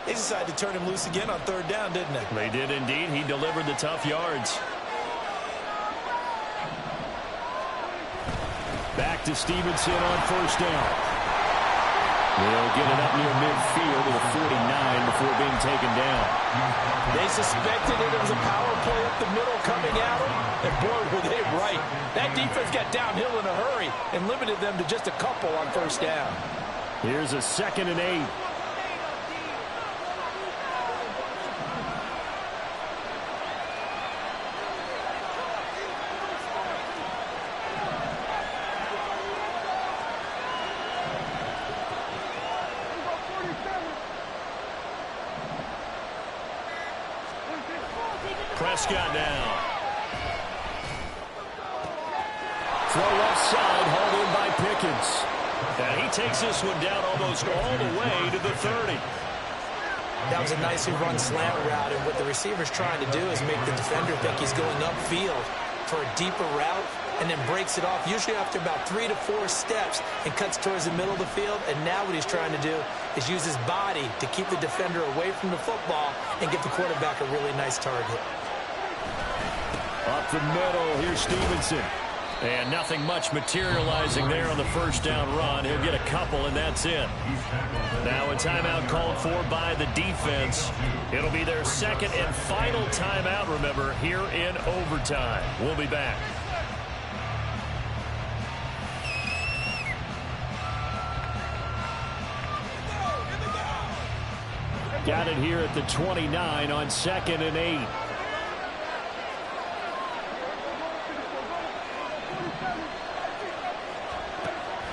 They decided to turn him loose again on 3rd down, didn't they? They did indeed. He delivered the tough yards. Back to Stevenson on 1st down. They'll get it up near midfield to the 49 before being taken down. They suspected it was a power play up the middle coming at them, and boy, were they right. That defense got downhill in a hurry and limited them to just a couple on 1st down. Here's a 2nd and 8. Prescott now. throw left side, hauled in by Pickens. And he takes this one down almost all the way to the 30. That was a nicely run slant route, and what the receiver's trying to do is make the defender think he's going upfield for a deeper route, and then breaks it off, usually after about 3 to 4 steps, and cuts towards the middle of the field. And now what he's trying to do is use his body to keep the defender away from the football and give the quarterback a really nice target. Up the middle, here's Stevenson. And nothing much materializing there on the first down run. He'll get a couple, and that's it. Now a timeout called for by the defense. It'll be their second and final timeout, remember, here in overtime. We'll be back. Got it here at the 29 on 2nd and 8.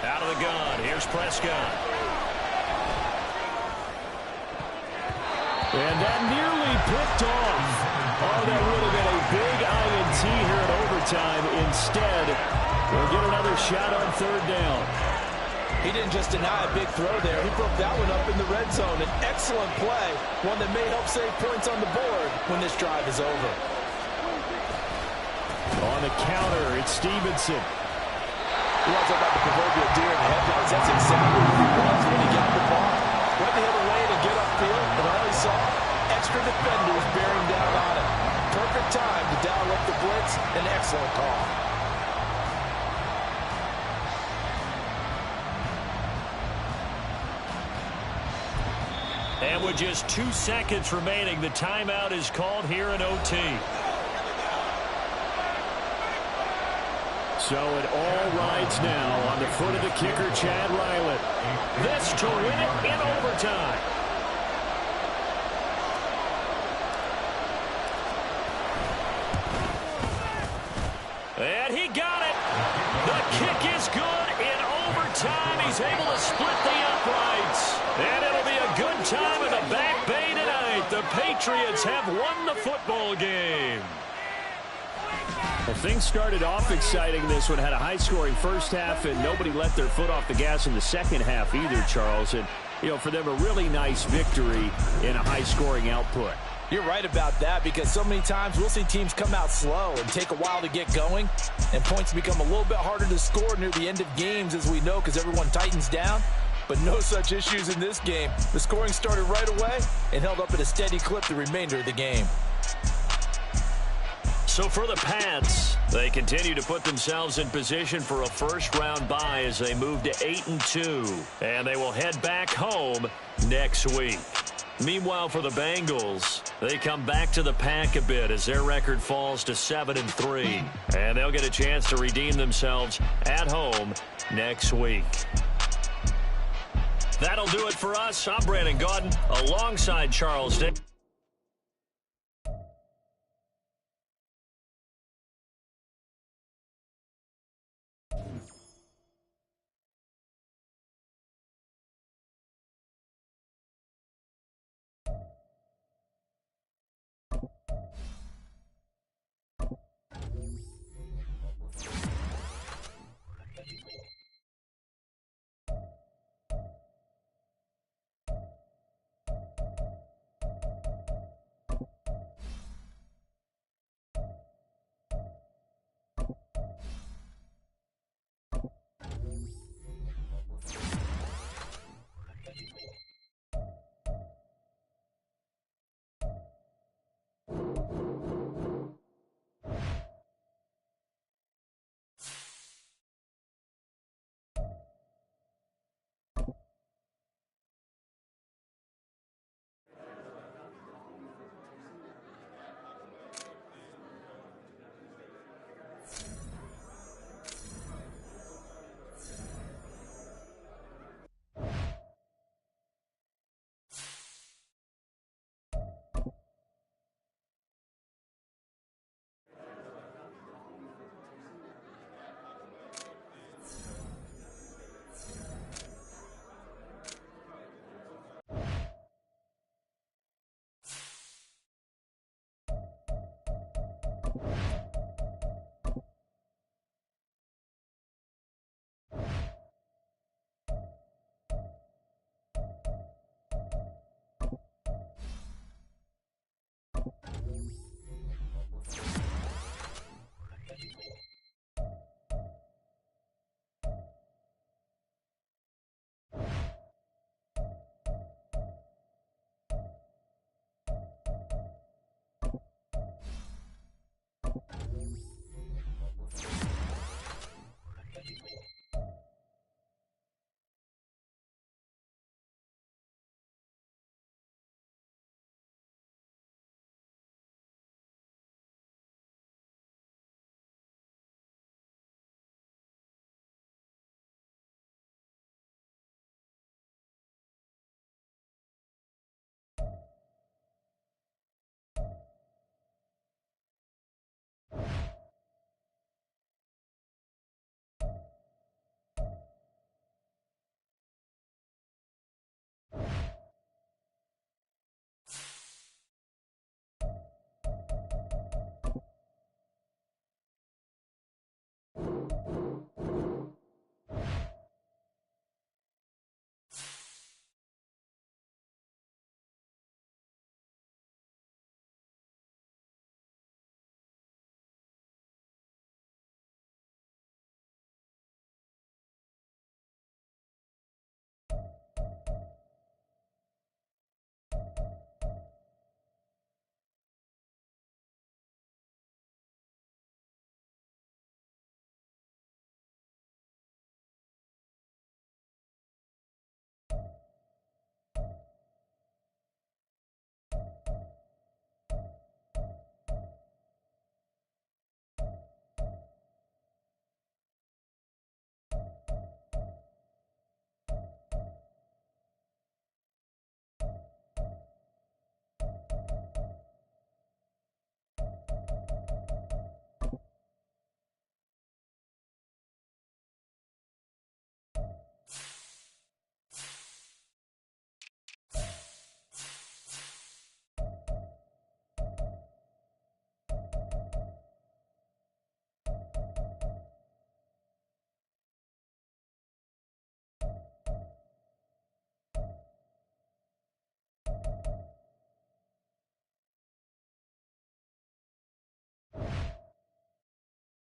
Out of the gun, here's Prescott. And that nearly picked off. Oh, that would have been a big INT here in overtime. Instead, we'll get another shot on 3rd down. He didn't just deny a big throw there. He broke that one up in the red zone. An excellent play, one that may help save points on the board when this drive is over. On the counter, it's Stevenson. You want to talk about the proverbial deer in the headlights? That's exactly what he was when he got the ball. Went the other lane and get upfield, and all he saw, extra defenders bearing down on him. Perfect time to dial up the blitz. An excellent call. And with just 2 seconds remaining, the timeout is called here in OT. So it all rides now on the foot of the kicker, Chad Ryland. This to win it in overtime. And he got it. The kick is good in overtime. He's able to split the uprights. And it'll be a good time in the Back Bay tonight. The Patriots have won the football game. Well, things started off exciting. This one had a high-scoring first half, and nobody let their foot off the gas in the second half either, Charles. And, you know, for them, a really nice victory in a high-scoring output. You're right about that, because so many times we'll see teams come out slow and take a while to get going, and points become a little bit harder to score near the end of games, as we know, because everyone tightens down. But no such issues in this game. The scoring started right away and held up at a steady clip the remainder of the game. So for the Pats, they continue to put themselves in position for a first-round bye as they move to 8-2, and they will head back home next week. Meanwhile, for the Bengals, they come back to the pack a bit as their record falls to 7-3, and they'll get a chance to redeem themselves at home next week. That'll do it for us. I'm Brandon Gaudin alongside Charles Day.